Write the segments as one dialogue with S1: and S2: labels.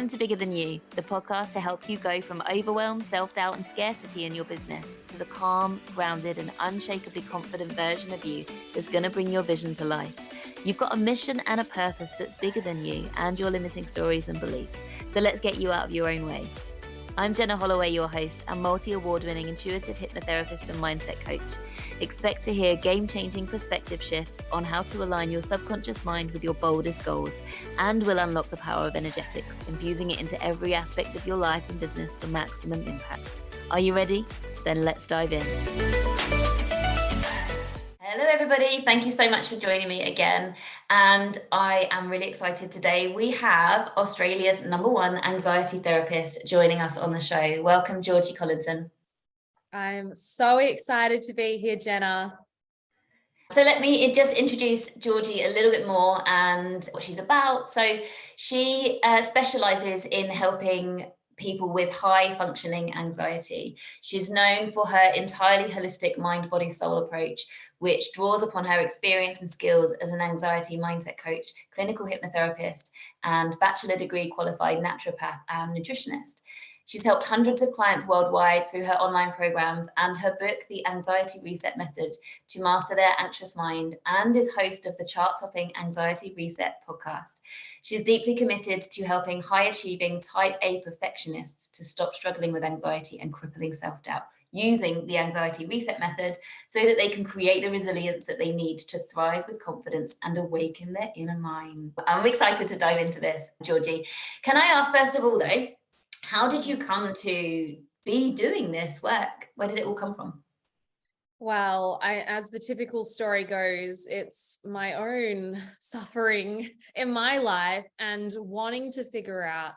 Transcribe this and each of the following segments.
S1: Welcome to Bigger Than You, the podcast to help you go from overwhelm, self-doubt and scarcity in your business to the calm, grounded and unshakably confident version of you that's going to bring your vision to life. You've got a mission and a purpose that's bigger than you and your limiting stories and beliefs. So let's get you out of your own way. I'm Jenna Holloway, your host, a multi-award-winning intuitive hypnotherapist and mindset coach. Expect to hear game-changing perspective shifts on how to align your subconscious mind with your boldest goals, and we'll unlock the power of energetics, infusing it into every aspect of your life and business for maximum impact. Are you ready? Then let's dive in. Hello everybody, thank you so much for joining me again, and I am really excited today. We have Australia's #1 anxiety therapist joining us on the show. Welcome, Georgie Collinson.
S2: I'm so excited to be here, Jenna.
S1: So let me just introduce Georgie a little bit more and what she's about. So she specialises in helping people with high functioning anxiety. She's known for her entirely holistic mind, body, soul approach, which draws upon her experience and skills as an anxiety mindset coach, clinical hypnotherapist, and bachelor degree qualified naturopath and nutritionist. She's helped hundreds of clients worldwide through her online programs and her book, The Anxiety Reset Method, to master their anxious mind, and is host of the chart-topping Anxiety Reset podcast. She's deeply committed to helping high-achieving type A perfectionists to stop struggling with anxiety and crippling self-doubt using the Anxiety Reset Method so that they can create the resilience that they need to thrive with confidence and awaken their inner mind. I'm excited to dive into this, Georgie. Can I ask, first of all, though, how did you come to be doing this work? Where did it all come from?
S2: Well, as the typical story goes, it's my own suffering in my life and wanting to figure out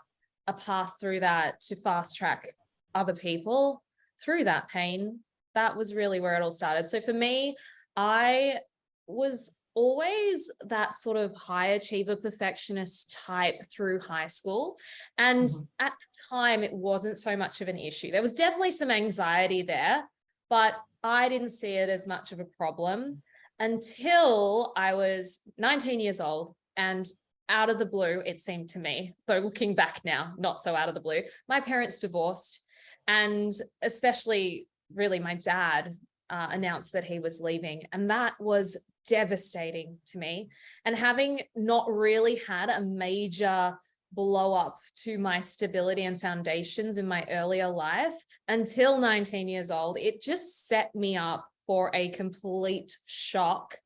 S2: a path through that to fast track other people through that pain. That was really where it all started. So for me, I was always that sort of high achiever perfectionist type through high school. And at the time, it wasn't so much of an issue. There was definitely some anxiety there, but I didn't see it as much of a problem until I was 19 years old, and out of the blue, it seemed to me, though looking back now, not so out of the blue, my parents divorced, and especially really my dad announced that he was leaving, and that was devastating to me. And having not really had a major blow up to my stability and foundations in my earlier life until 19 years old, it just set me up for a complete shock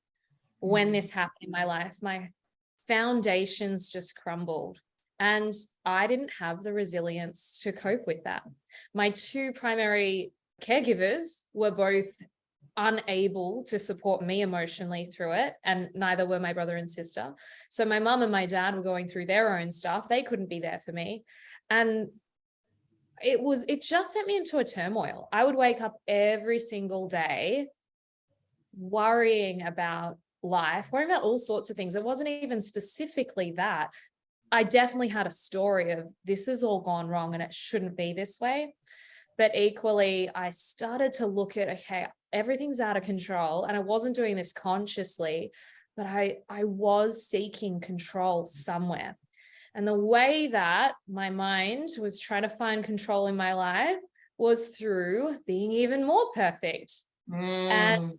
S2: when this happened in my life. My foundations just crumbled, and I didn't have the resilience to cope with that. My two primary caregivers were both unable to support me emotionally through it, and neither were my brother and sister. So my mum and my dad were going through their own stuff. They couldn't be there for me, and it just sent me into a turmoil. I would wake up every single day worrying about life, worrying about all sorts of things. It wasn't even specifically that. I definitely had a story of this has all gone wrong and it shouldn't be this way. But equally, I started to look at, okay, everything's out of control. And I wasn't doing this consciously, but I was seeking control somewhere. And the way that my mind was trying to find control in my life was through being even more perfect. And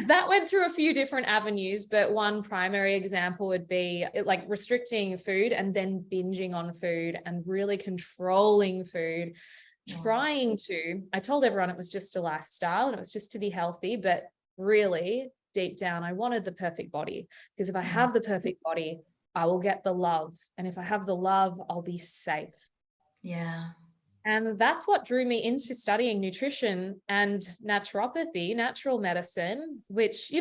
S2: that went through a few different avenues, but one primary example would be like restricting food and then binging on food and really controlling food. I told everyone it was just a lifestyle and it was just to be healthy, but really deep down, I wanted the perfect body, because if I have the perfect body, I will get the love. And if I have the love, I'll be safe.
S1: Yeah.
S2: And that's what drew me into studying nutrition and naturopathy, natural medicine, which,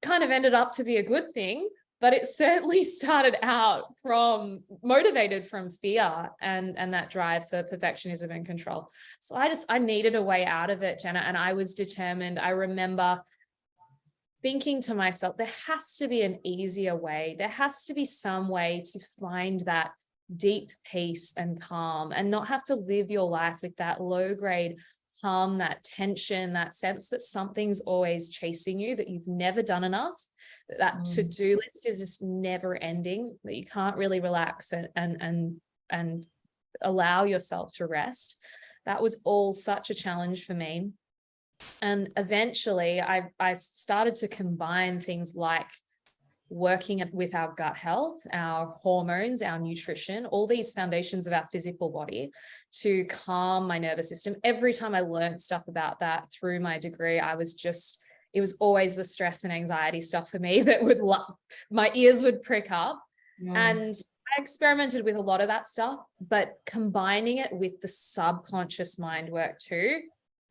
S2: kind of ended up to be a good thing. But it certainly started out motivated from fear and that drive for perfectionism and control. So I needed a way out of it, Jenna, and I was determined. I remember thinking to myself, there has to be an easier way. There has to be some way to find that deep peace and calm and not have to live your life with that low grade hum, that tension, that sense that something's always chasing you, that you've never done enough, that to-do list is just never ending, that you can't really relax and allow yourself to rest. That was all such a challenge for me. And eventually I started to combine things like working with our gut health, our hormones, our nutrition, all these foundations of our physical body to calm my nervous system. Every time I learned stuff about that through my degree, it was always the stress and anxiety stuff for me that my ears would prick up. And I experimented with a lot of that stuff, but combining it with the subconscious mind work too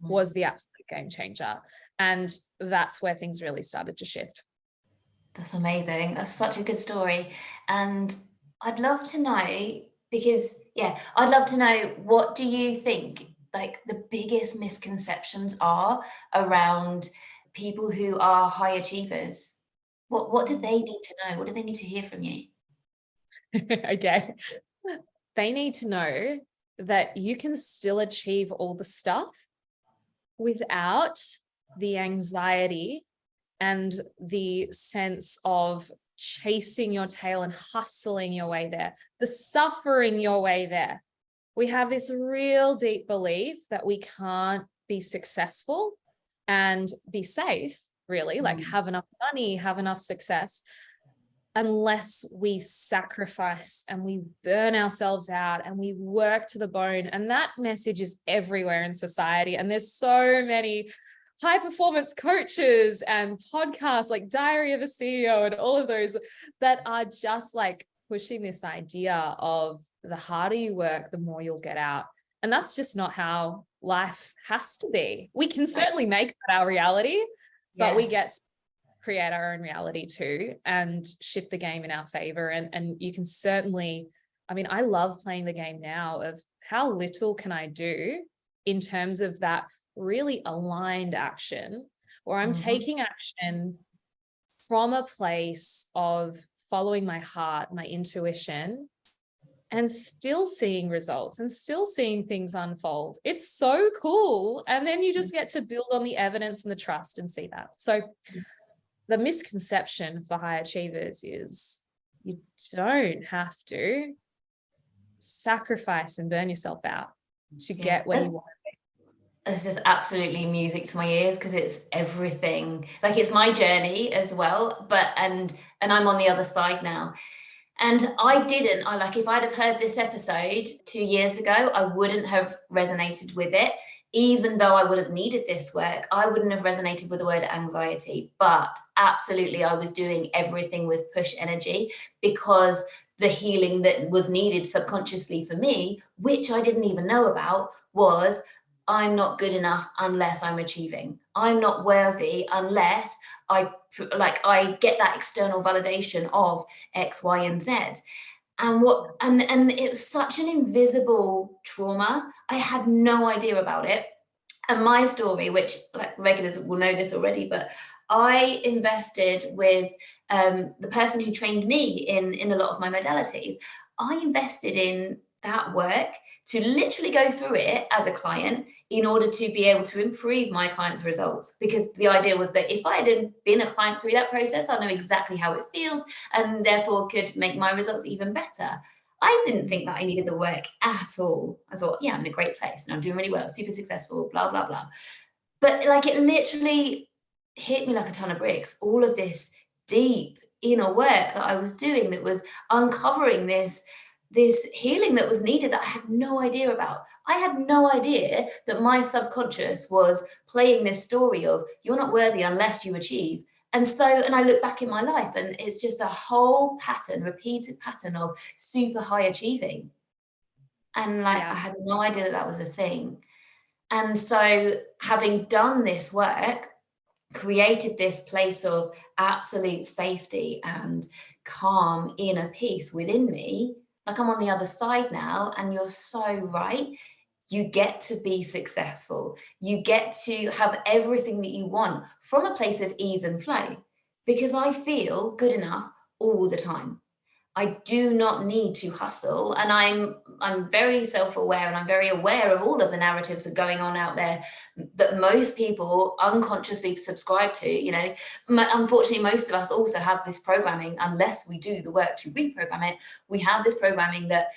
S2: was the absolute game changer. And that's where things really started to shift.
S1: That's amazing. That's such a good story. And I'd love to know, because, I'd love to know, what do you think, like, the biggest misconceptions are around people who are high achievers? What do they need to know? What do they need to hear from you?
S2: Okay. They need to know that you can still achieve all the stuff without the anxiety and the sense of chasing your tail and hustling your way there, the suffering your way there. We have this real deep belief that we can't be successful and be safe, really, like have enough money, have enough success, unless we sacrifice and we burn ourselves out and we work to the bone. And that message is everywhere in society. And there's so many high performance coaches and podcasts like Diary of a CEO and all of those that are just like pushing this idea of the harder you work, the more you'll get out. And that's just not how life has to be. We can certainly make that our reality, but we get to create our own reality too and shift the game in our favor. And you can certainly, I mean, I love playing the game now of how little can I do in terms of that really aligned action, where I'm taking action from a place of following my heart, my intuition, and still seeing results and still seeing things unfold. It's so cool. And then you just get to build on the evidence and the trust and see that. So the misconception for high achievers is you don't have to sacrifice and burn yourself out to get where you want to be.
S1: It's just absolutely music to my ears, because it's everything. Like, it's my journey as well, but and I'm on the other side now. And if I'd have heard this episode 2 years ago, I wouldn't have resonated with it. Even though I would have needed this work, I wouldn't have resonated with the word anxiety. But absolutely, I was doing everything with push energy, because the healing that was needed subconsciously for me, which I didn't even know about, was I'm not good enough unless I'm achieving. I'm not worthy unless I get that external validation of X, Y, and Z. And it was such an invisible trauma. I had no idea about it. And my story, which, like, regulars will know this already, but I invested with the person who trained me in a lot of my modalities. I invested in that work to literally go through it as a client in order to be able to improve my clients' results. Because the idea was that if I had been a client through that process, I know exactly how it feels and therefore could make my results even better. I didn't think that I needed the work at all. I thought, I'm in a great place and I'm doing really well, super successful, blah, blah, blah. But like, it literally hit me like a ton of bricks. All of this deep inner work that I was doing that was uncovering this healing that was needed that I had no idea about. I had no idea that my subconscious was playing this story of you're not worthy unless you achieve. And I look back in my life and it's just a whole repeated pattern of super high achieving. And I had no idea that was a thing. And so, having done this work, created this place of absolute safety and calm inner peace within me. Like, I'm on the other side now, and you're so right. You get to be successful. You get to have everything that you want from a place of ease and flow, because I feel good enough all the time. I do not need to hustle, and I'm very self-aware, and I'm very aware of all of the narratives that are going on out there that most people unconsciously subscribe to. Unfortunately, most of us also have this programming, unless we do the work to reprogram it. We have this programming that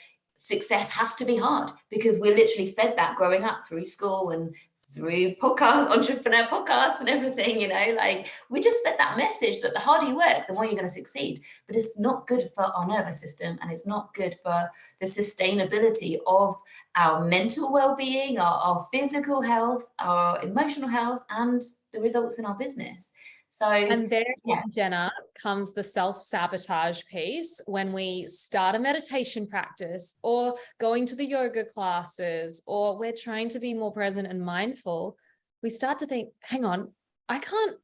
S1: success has to be hard, because we're literally fed that growing up through school and through podcast, entrepreneur podcasts and everything, you know, like we just fed that message that the harder you work, the more you're going to succeed. But it's not good for our nervous system, and it's not good for the sustainability of our mental well-being, our physical health, our emotional health, and the results in our business. So,
S2: and there,
S1: yeah.
S2: Jenna, comes the self-sabotage piece. When we start a meditation practice or going to the yoga classes, or we're trying to be more present and mindful, we start to think, hang on, I can't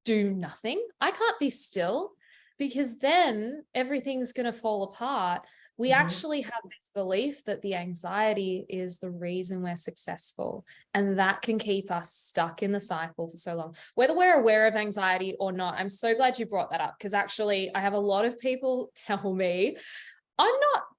S2: do nothing. I can't be still, because then everything's going to fall apart. We actually have this belief that the anxiety is the reason we're successful, and that can keep us stuck in the cycle for so long, whether we're aware of anxiety or not. I'm so glad you brought that up, because actually I have a lot of people tell me, I'm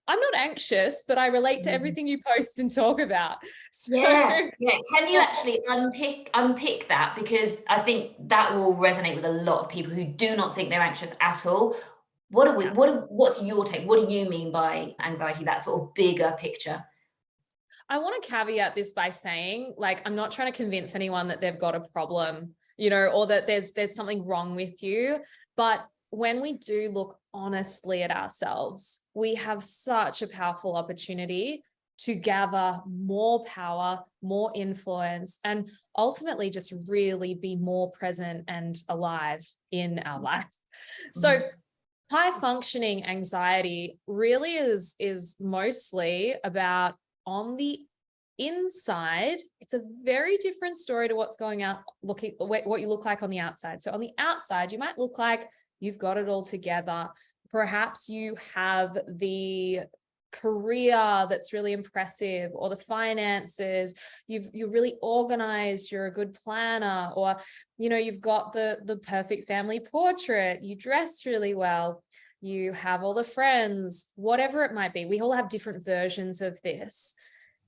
S2: not anxious, but I relate to everything you post and talk about. So,
S1: yeah. Can you actually unpick that? Because I think that will resonate with a lot of people who do not think they're anxious at all. What's your take? What do you mean by anxiety, that sort of bigger picture?
S2: I want to caveat this by saying, like, I'm not trying to convince anyone that they've got a problem, you know, or that there's something wrong with you. But when we do look honestly at ourselves, we have such a powerful opportunity to gather more power, more influence, and ultimately just really be more present and alive in our life. So high functioning anxiety really is mostly about, on the inside, it's a very different story to what's going out, what you look like on the outside. So on the outside, you might look like you've got it all together. Perhaps you have the career that's really impressive, or the finances, you're really organized, you're a good planner, or, you know, you've got the perfect family portrait, you dress really well, you have all the friends, whatever it might be. We all have different versions of this.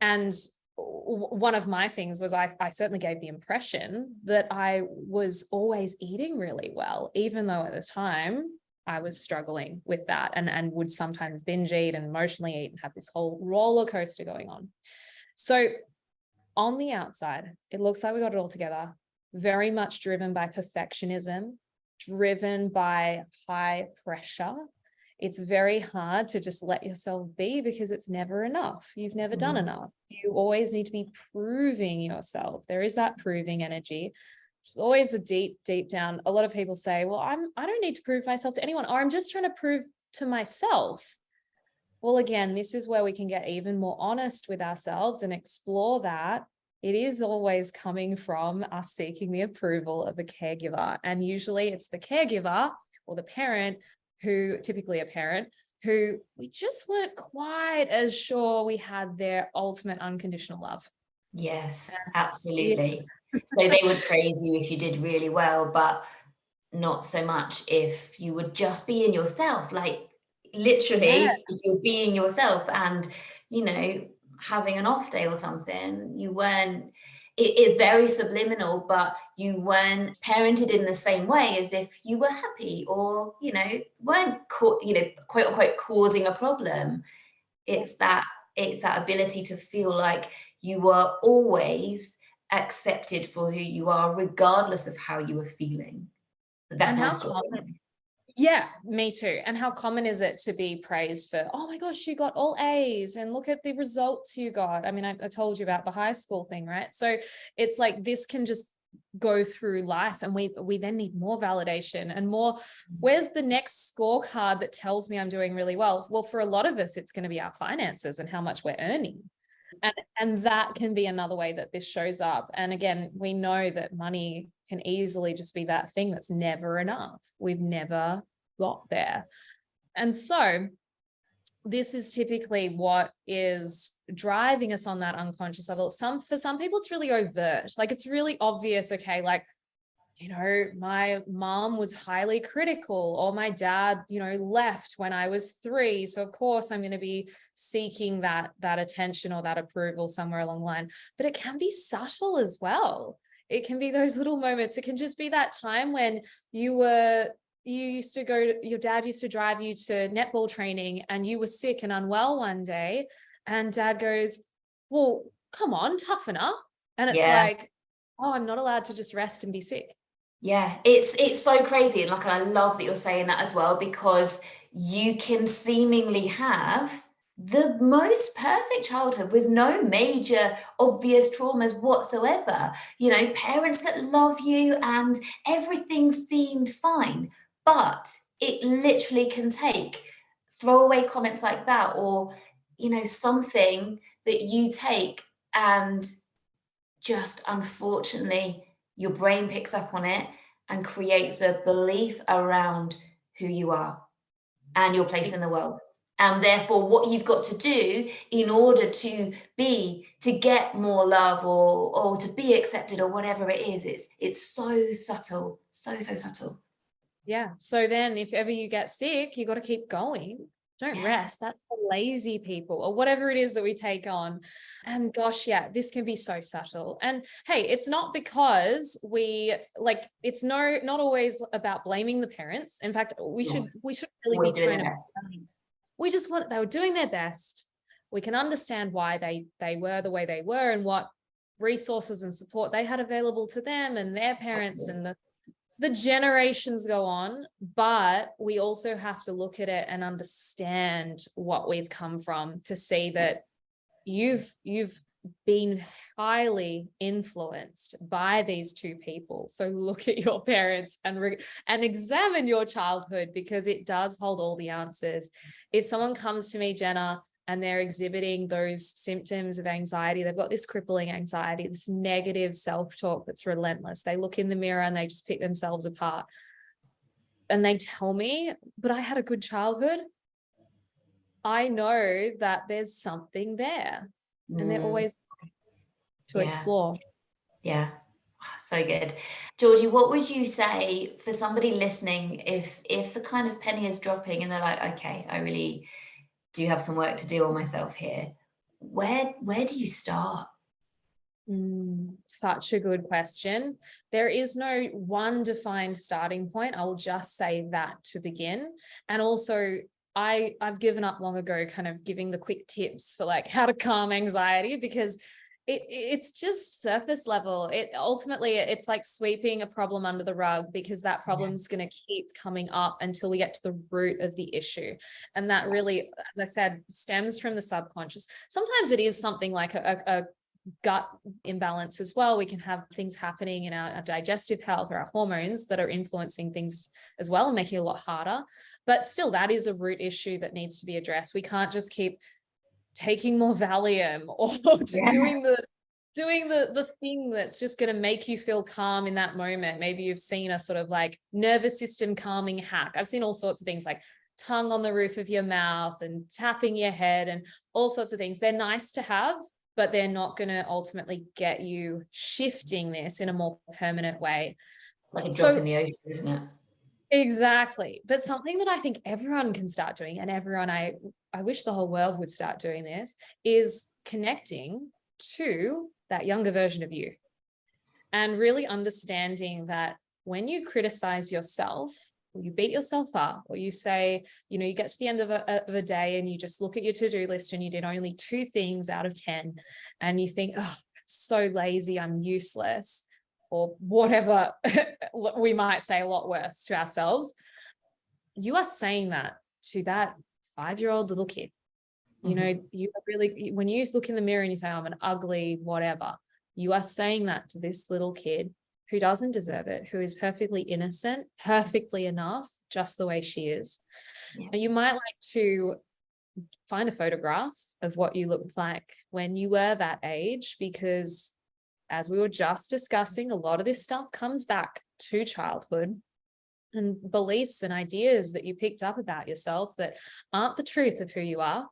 S2: And one of my things was I certainly gave the impression that I was always eating really well, even though at the time I was struggling with that, and would sometimes binge eat and emotionally eat and have this whole roller coaster going on. So on the outside, it looks like we got it all together, very much driven by perfectionism, driven by high pressure. It's very hard to just let yourself be, because it's never enough. You've never done enough. You always need to be proving yourself. There is that proving energy. It's always a deep down. A lot of people say, well, I don't need to prove myself to anyone, or I'm just trying to prove to myself. Well, again, this is where we can get even more honest with ourselves and explore that. It is always coming from us seeking the approval of a caregiver. And usually it's the caregiver or the parent, who typically a parent, who we just weren't quite as sure we had their ultimate unconditional love.
S1: Yes, absolutely. So they would praise you if you did really well, but not so much if you would just be in yourself. Like literally, if you're being yourself and, you know, having an off day or something, you weren't, it is very subliminal, but you weren't parented in the same way as if you were happy, or, you know, weren't, you know, quote unquote, causing a problem. It's that ability to feel like you were always accepted for who you are, regardless of how you were feeling. That's
S2: and
S1: my
S2: how
S1: story.
S2: common. Yeah, me too. And how common is it to be praised for, oh my gosh, you got all A's and look at the results you got. I mean, I told you about the high school thing, right? So it's like this can just go through life, and we then need more validation and more. Where's the next scorecard that tells me I'm doing really well? Well, for a lot of us, it's going to be our finances and how much we're earning. And that can be another way that this shows up. And again, we know that money can easily just be that thing that's never enough. We've never got there. And so this is typically what is driving us on that unconscious level. For some people, it's really overt. Like, it's really obvious. Okay, like, you know, my mom was highly critical, or my dad, you know, left when I was 3. So of course I'm going to be seeking that attention or that approval somewhere along the line. But it can be subtle as well. It can be those little moments. It can just be that time when you used to go, your dad used to drive you to netball training, and you were sick and unwell one day. And dad goes, well, come on, toughen up. And it's
S1: Yeah.
S2: like, oh, I'm not allowed to just rest and be sick.
S1: Yeah, it's so crazy. And like, I love that you're saying that as well, because you can seemingly have the most perfect childhood with no major obvious traumas whatsoever. You know, parents that love you and everything seemed fine. But it literally can take throwaway comments like that, or, you know, something that you take and just unfortunately your brain picks up on it and creates a belief around who you are and your place in the world, and therefore what you've got to do in order to get more love, or to be accepted, or whatever it is. It's so subtle, so subtle.
S2: Yeah. So then if ever you get sick, you got to keep going. Don't
S1: Yeah.
S2: rest. That's for lazy people, or whatever it is that we take on. And gosh, yeah, this can be so subtle. And hey, it's not because we like, it's not always about blaming the parents. In fact, we
S1: No,
S2: should really be
S1: always doing
S2: trying
S1: their
S2: to,
S1: best.
S2: we just want, they were doing their best. We can understand why they were the way they were, and what resources and support they had available to them and their parents, and the generations go on. But we also have to look at it and understand what we've come from, to see that you've been highly influenced by these two people. So look at your parents and examine your childhood, because it does hold all the answers. If someone comes to me, Jenna, and they're exhibiting those symptoms of anxiety, they've got this crippling anxiety, this negative self-talk that's relentless. They look in the mirror and they just pick themselves apart. And they tell me, but I had a good childhood. I know that there's something there. And they're always to
S1: Yeah.
S2: explore.
S1: Yeah. So good. Georgie, what would you say for somebody listening, if the kind of penny is dropping and they're like, okay, I really do have some work to do on myself here. Where do you start?
S2: Such a good question. There is no one defined starting point. I'll just say that to begin. And also, I've given up long ago kind of giving the quick tips for like how to calm anxiety, because it's just surface level. It ultimately, it's like sweeping a problem under the rug, because that problem's going to keep coming up until we get to the root of the issue. And that really, as I said, stems from the subconscious. Sometimes it is something like a gut imbalance as well. We can have things happening in our digestive health or our hormones that are influencing things as well and making it a lot harder. But still, that is a root issue that needs to be addressed. We can't just keep taking more Valium or doing the thing that's just going to make you feel calm in that moment. Maybe you've seen a sort of like nervous system calming hack. I've seen all sorts of things like tongue on the roof of your mouth and tapping your head and all sorts of things. They're nice to have, but they're not going to ultimately get you shifting this in a more permanent way.
S1: Like a drop in the ocean, isn't it?
S2: Exactly. But something that I think everyone can start doing, and everyone, I wish the whole world would start doing this, is connecting to that younger version of you, and really understanding that when you criticize yourself, or you beat yourself up, or you say, you know, you get to the end of a day and you just look at your to-do list and you did only 2 things out of 10, and you think, oh, I'm so lazy, I'm useless, or whatever we might say a lot worse to ourselves. You are saying that to that 5-year-old little kid. You know, you are really, when you look in the mirror and you say, I'm an ugly whatever, you are saying that to this little kid who doesn't deserve it, who is perfectly innocent, perfectly enough, just the way she is. Yeah. And you might like to find a photograph of what you looked like when you were that age, because as we were just discussing, a lot of this stuff comes back to childhood and beliefs and ideas that you picked up about yourself that aren't the truth of who you are.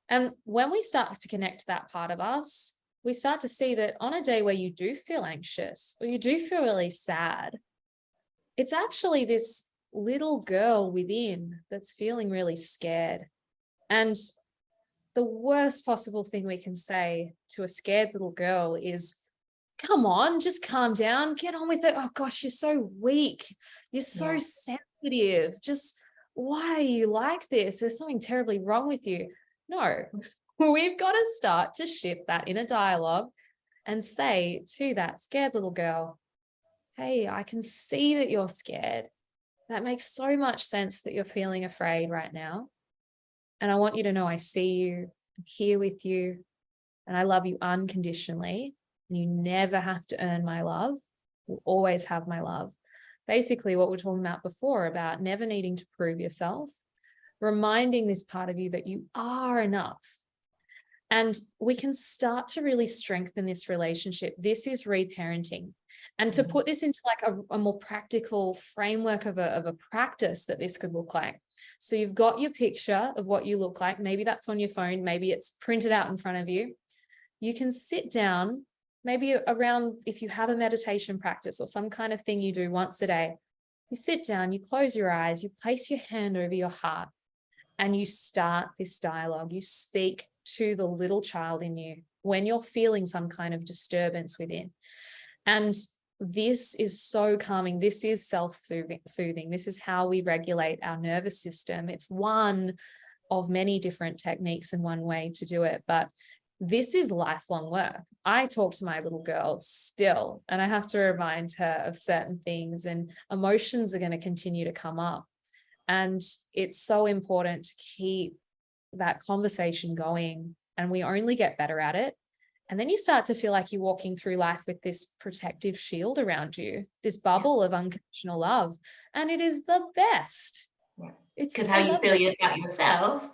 S2: And when we start to connect to that part of us, we start to see that on a day where you do feel anxious or you do feel really sad, it's actually this little girl within that's feeling really scared. And the worst possible thing we can say to a scared little girl is, come on, just calm down, get on with it. Oh gosh, you're so weak. You're so sensitive. Just, why are you like this? There's something terribly wrong with you. No, we've got to start to shift that inner dialogue and say to that scared little girl, hey, I can see that you're scared. That makes so much sense that you're feeling afraid right now. And I want you to know I see you, I'm here with you, and I love you unconditionally. And you never have to earn my love. You'll always have my love. Basically, what we're talking about before about never needing to prove yourself, reminding this part of you that you are enough. And we can start to really strengthen this relationship. This is reparenting. And to put this into like a more practical framework of a practice that this could look like. So you've got your picture of what you look like. Maybe that's on your phone. Maybe it's printed out in front of you. You can sit down, maybe around, if you have a meditation practice or some kind of thing you do once a day, you sit down, you close your eyes, you place your hand over your heart, and you start this dialogue. You speak to the little child in you when you're feeling some kind of disturbance within. And this is so calming. This is self-soothing. This is how we regulate our nervous system. It's one of many different techniques and one way to do it, but this is lifelong work. I talk to my little girl still, and I have to remind her of certain things, and emotions are going to continue to come up. And it's so important to keep that conversation going, and we only get better at it. And then you start to feel like you're walking through life with this protective shield around you, this bubble of unconditional love. And it is the best.
S1: Yeah. Because how you feel about yourself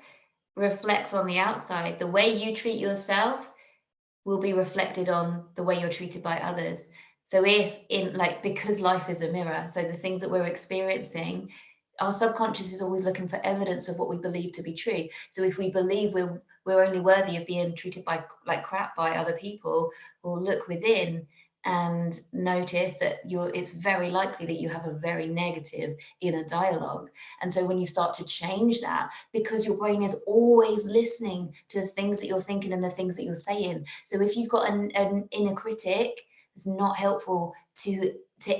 S1: reflects on the outside. The way you treat yourself will be reflected on the way you're treated by others. So because life is a mirror, so the things that we're experiencing, our subconscious is always looking for evidence of what we believe to be true. So if we believe we're only worthy of being treated like crap by other people, we'll look within and notice that it's very likely that you have a very negative inner dialogue. And so when you start to change that, because your brain is always listening to the things that you're thinking and the things that you're saying. So if you've got an inner critic, it's not helpful to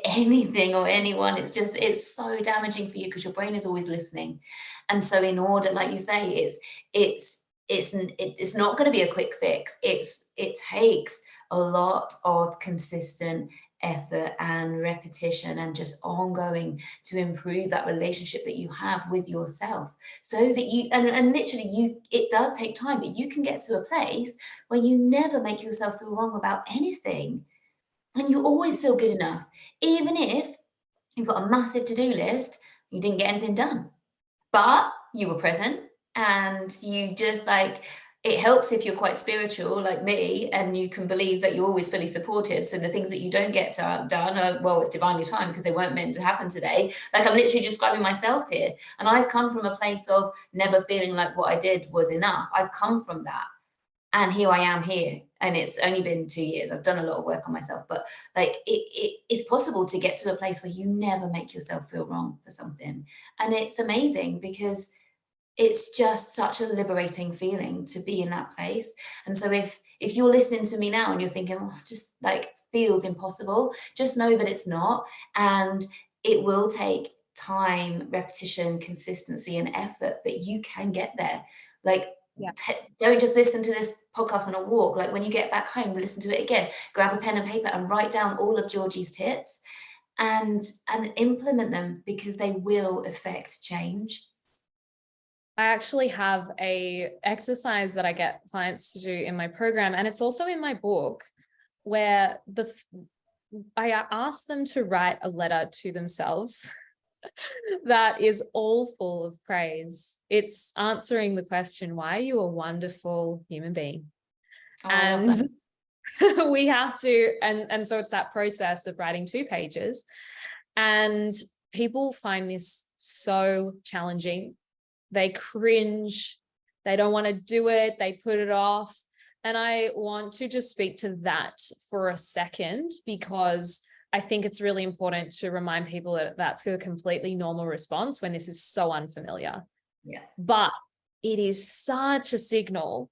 S1: anything or anyone. It's so damaging for you because your brain is always listening. And so in order, like you say, it's not going to be a quick fix. It takes a lot of consistent effort and repetition and just ongoing to improve that relationship that you have with yourself, so that you and literally it does take time, but you can get to a place where you never make yourself feel wrong about anything. And you always feel good enough, even if you've got a massive to-do list, you didn't get anything done, but you were present. And you just it helps if you're quite spiritual like me and you can believe that you're always fully supported. So the things that you don't get done are, well, it's divinely timed because they weren't meant to happen today. Like, I'm literally describing myself here. And I've come from a place of never feeling like what I did was enough. I've come from that. And here I am here. And it's only been 2 years. I've done a lot of work on myself, but it's possible to get to a place where you never make yourself feel wrong for something. And it's amazing because it's just such a liberating feeling to be in that place. And so if you're listening to me now and you're thinking, oh, it's just feels impossible, just know that it's not. And it will take time, repetition, consistency, and effort, but you can get there. Don't just listen to this podcast on a walk. Like, when you get back home, listen to it again, grab a pen and paper and write down all of Georgie's tips and implement them, because they will affect change.
S2: I actually have a exercise that I get clients to do in my program, and it's also in my book, where I ask them to write a letter to themselves that is all full of praise. It's answering the question, why are you a wonderful human being? And we have to, and so it's that process of writing 2 pages, and people find this so challenging. They cringe, they don't want to do it, they put it off. And I want to just speak to that for a second, because I think it's really important to remind people that that's a completely normal response when this is so unfamiliar.
S1: Yeah.
S2: But it is such a signal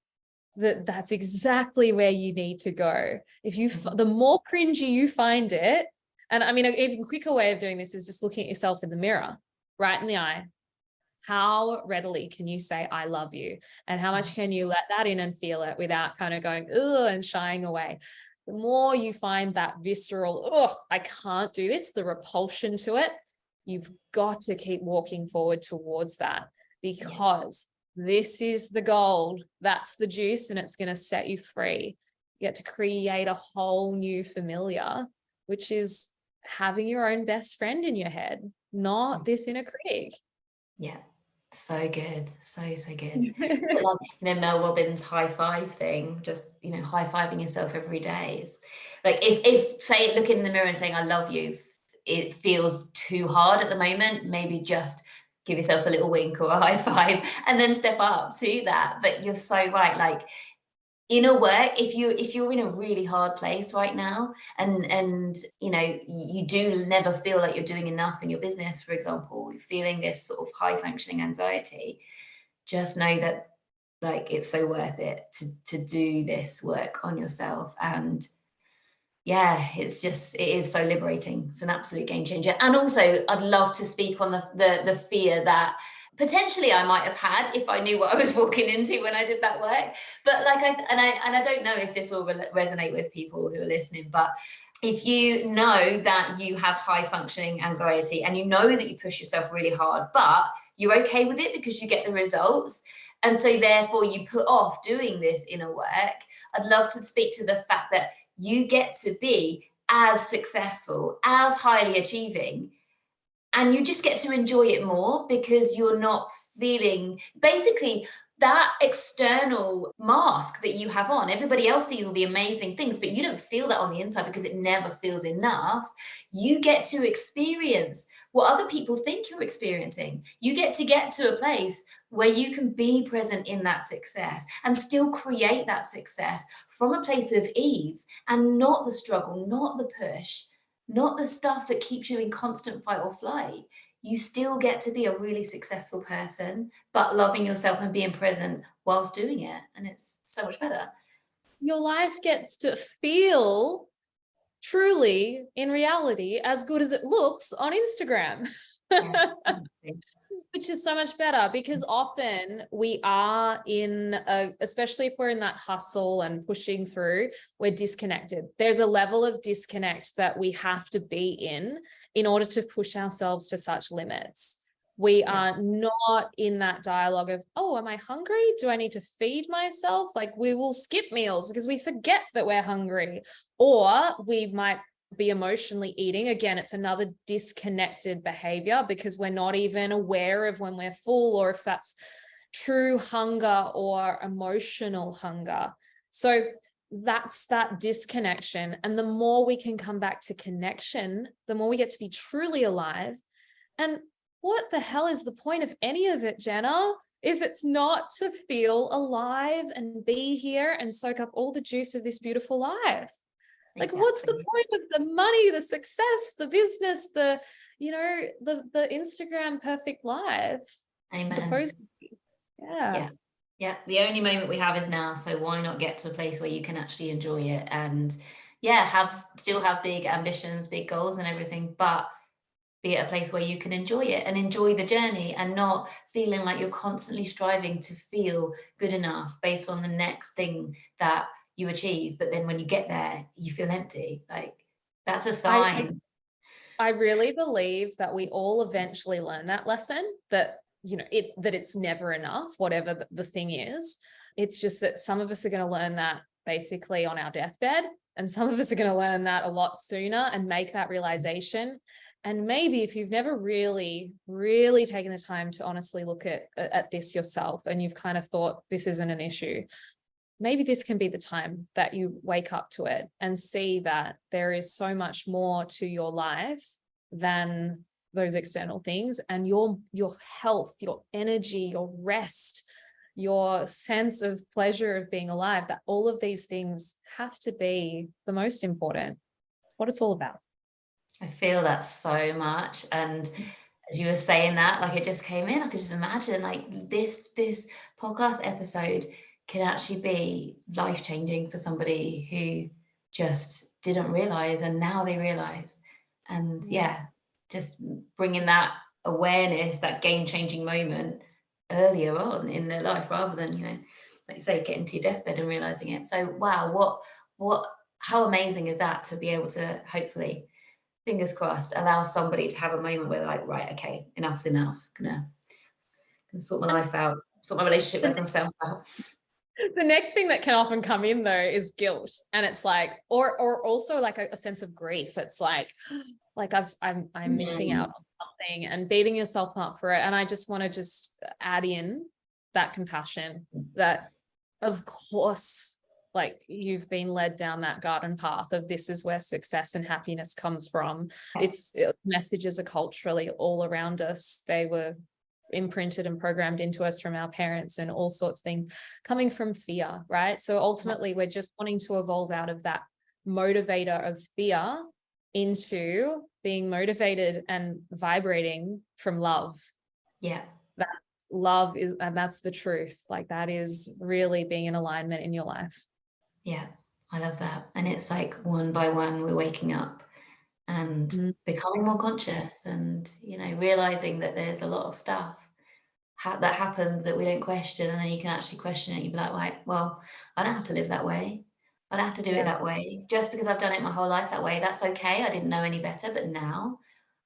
S2: that that's exactly where you need to go. If you, the more cringy you find it, and I mean, an even quicker way of doing this is just looking at yourself in the mirror, right in the eye, How readily can you say, I love you? And how much can you let that in and feel it without kind of going, ugh, and shying away? The more you find that visceral, oh, I can't do this, the repulsion to it, you've got to keep walking forward towards that, because this is the gold, that's the juice, and it's going to set you free. You get to create a whole new familiar, which is having your own best friend in your head, not this inner critic.
S1: Yeah, so good, so good. Like, Mel Robbins' high five thing, just high fiving yourself every day. It's like if say looking in the mirror and saying I love you, it feels too hard at the moment, maybe just give yourself a little wink or a high five and then step up to that. But you're so right, like inner work, if you're in a really hard place right now, and you do never feel like you're doing enough in your business, for example, you're feeling this sort of high functioning anxiety, just know that like it's so worth it to do this work on yourself. And yeah, it is so liberating. It's an absolute game changer. And also I'd love to speak on the fear that potentially I might have had if I knew what I was walking into when I did that work. But like I don't know if this will resonate with people who are listening, but if you know that you have high functioning anxiety and you know that you push yourself really hard, but you're okay with it because you get the results, and so therefore you put off doing this inner work, I'd love to speak to the fact that you get to be as successful, as highly achieving, and you just get to enjoy it more because you're not feeling basically that external mask that you have on. Everybody else sees all the amazing things, but you don't feel that on the inside because it never feels enough. You get to experience what other people think you're experiencing. You get to a place where you can be present in that success and still create that success from a place of ease and not the struggle, not the push, not the stuff that keeps you in constant fight or flight. You still get to be a really successful person, but loving yourself and being present whilst doing it. And it's so much better.
S2: Your life gets to feel truly, in reality, as good as it looks on Instagram. Yeah. Which is so much better, because often we are especially if we're in that hustle and pushing through, we're disconnected. There's a level of disconnect that we have to be in order to push ourselves to such limits. We are not in that dialogue of, oh, am I hungry? Do I need to feed myself? Like, we will skip meals because we forget that we're hungry, or we might be emotionally eating. Again, it's another disconnected behavior because we're not even aware of when we're full or if that's true hunger or emotional hunger. So that's that disconnection. And the more we can come back to connection, the more we get to be truly alive. And what the hell is the point of any of it, Jenna, if it's not to feel alive and be here and soak up all the juice of this beautiful life? Like, what's the point of the money, the success, the business, the Instagram perfect life?
S1: Amen.
S2: Supposedly.
S1: Yeah. The only moment we have is now. So why not get to a place where you can actually enjoy it and still have big ambitions, big goals and everything, but be at a place where you can enjoy it and enjoy the journey and not feeling like you're constantly striving to feel good enough based on the next thing that you achieve. But then when you get there, you feel empty. Like, that's a sign.
S2: I really believe that we all eventually learn that lesson, that that it's never enough, whatever the thing is. It's just that some of us are going to learn that basically on our deathbed, and some of us are going to learn that a lot sooner and make that realization. And maybe if you've never really, really taken the time to honestly look at this yourself, and you've kind of thought this isn't an issue, maybe this can be the time that you wake up to it and see that there is so much more to your life than those external things, and your health, your energy, your rest, your sense of pleasure of being alive, that all of these things have to be the most important. It's what it's all about.
S1: I feel that so much. And as you were saying that, like, it just came in, I could just imagine like this podcast episode can actually be life-changing for somebody who just didn't realize, and now they realize. And just bringing that awareness, that game-changing moment earlier on in their life, rather than, like you say, getting to your deathbed and realizing it. So wow, how amazing is that, to be able to hopefully, fingers crossed, allow somebody to have a moment where they're like, right, okay, enough's enough. Gonna sort my life out, sort my relationship with myself out.
S2: The next thing that can often come in though is guilt. And it's like, or also like a sense of grief. It's like I'm missing out on something, and beating yourself up for it. And I just want to just add in that compassion, that of course, like, you've been led down that garden path of this is where success and happiness comes from. Messages are culturally all around us. They were imprinted and programmed into us from our parents and all sorts of things, coming from fear, right? So ultimately we're just wanting to evolve out of that motivator of fear into being motivated and vibrating from love.
S1: Yeah.
S2: That love is, and that's the truth. Like, that is really being in alignment in your life.
S1: Yeah, I love that. And it's like one by one we're waking up and becoming more conscious, and realizing that there's a lot of stuff that happens that we don't question, and then you can actually question it. You'd be like, right, well, I don't have to live that way. I don't have to do it that way. Just because I've done it my whole life that way, that's okay. I didn't know any better, but now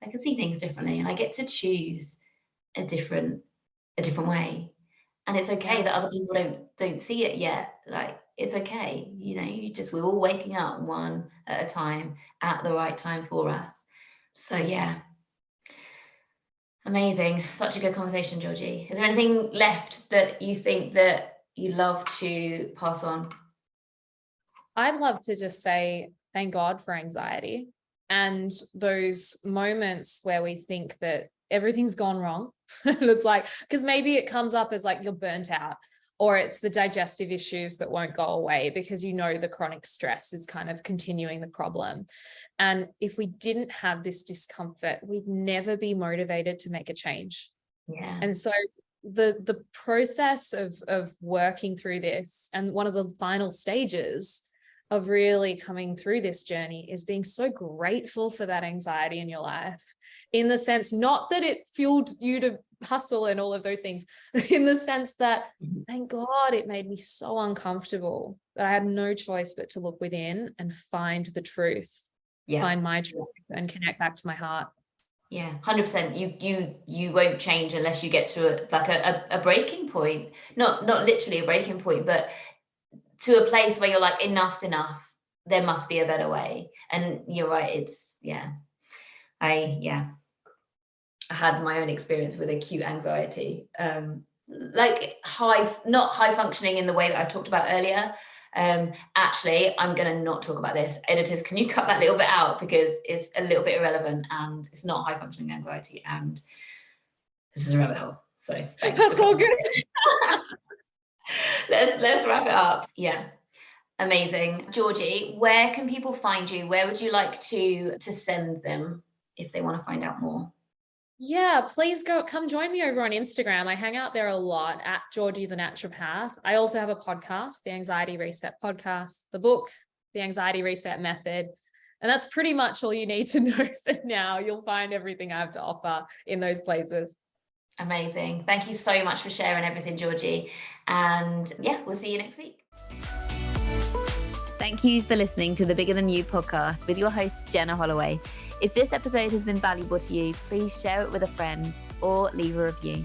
S1: I can see things differently, and I get to choose a different way. And it's okay that other people don't see it yet. Like, it's okay. We're all waking up one at a time at the right time for us. So yeah. Amazing. Such a good conversation, Georgie. Is there anything left that you think that you love to pass on?
S2: I'd love to just say thank God for anxiety, and those moments where we think that everything's gone wrong. And it's like, because maybe it comes up as like you're burnt out, or it's the digestive issues that won't go away because the chronic stress is kind of continuing the problem. And if we didn't have this discomfort, we'd never be motivated to make a change.
S1: Yeah.
S2: And so the process of working through this, and one of the final stages of really coming through this journey, is being so grateful for that anxiety in your life, in the sense, not that it fueled you to hustle and all of those things, in the sense that, thank God it made me so uncomfortable that I had no choice but to look within and find the truth, find my truth, and connect back to my heart.
S1: Yeah, 100%. You won't change unless you get to a breaking point. Not literally a breaking point, but to a place where you're like, enough's enough. There must be a better way. And you're right. I had my own experience with acute anxiety, like not high functioning in the way that I talked about earlier. Actually, I'm going to not talk about this. Editors, can you cut that little bit out, because it's a little bit irrelevant, and it's not high functioning anxiety, and this is a rabbit hole. So thanks.
S2: That's all good.
S1: Let's wrap it up. Yeah. Amazing. Georgie, where can people find you? Where would you like to send them if they want to find out more?
S2: Yeah, please come join me over on Instagram. I hang out there a lot at Georgie the Naturopath. I also have a podcast, the Anxiety Reset Podcast, the book, The Anxiety Reset Method. And that's pretty much all you need to know for now. You'll find everything I have to offer in those places.
S1: Amazing. Thank you so much for sharing everything, Georgie. And yeah, we'll see you next week. Thank you for listening to the Bigger Than You podcast with your host, Jenna Holloway. If this episode has been valuable to you, please share it with a friend or leave a review.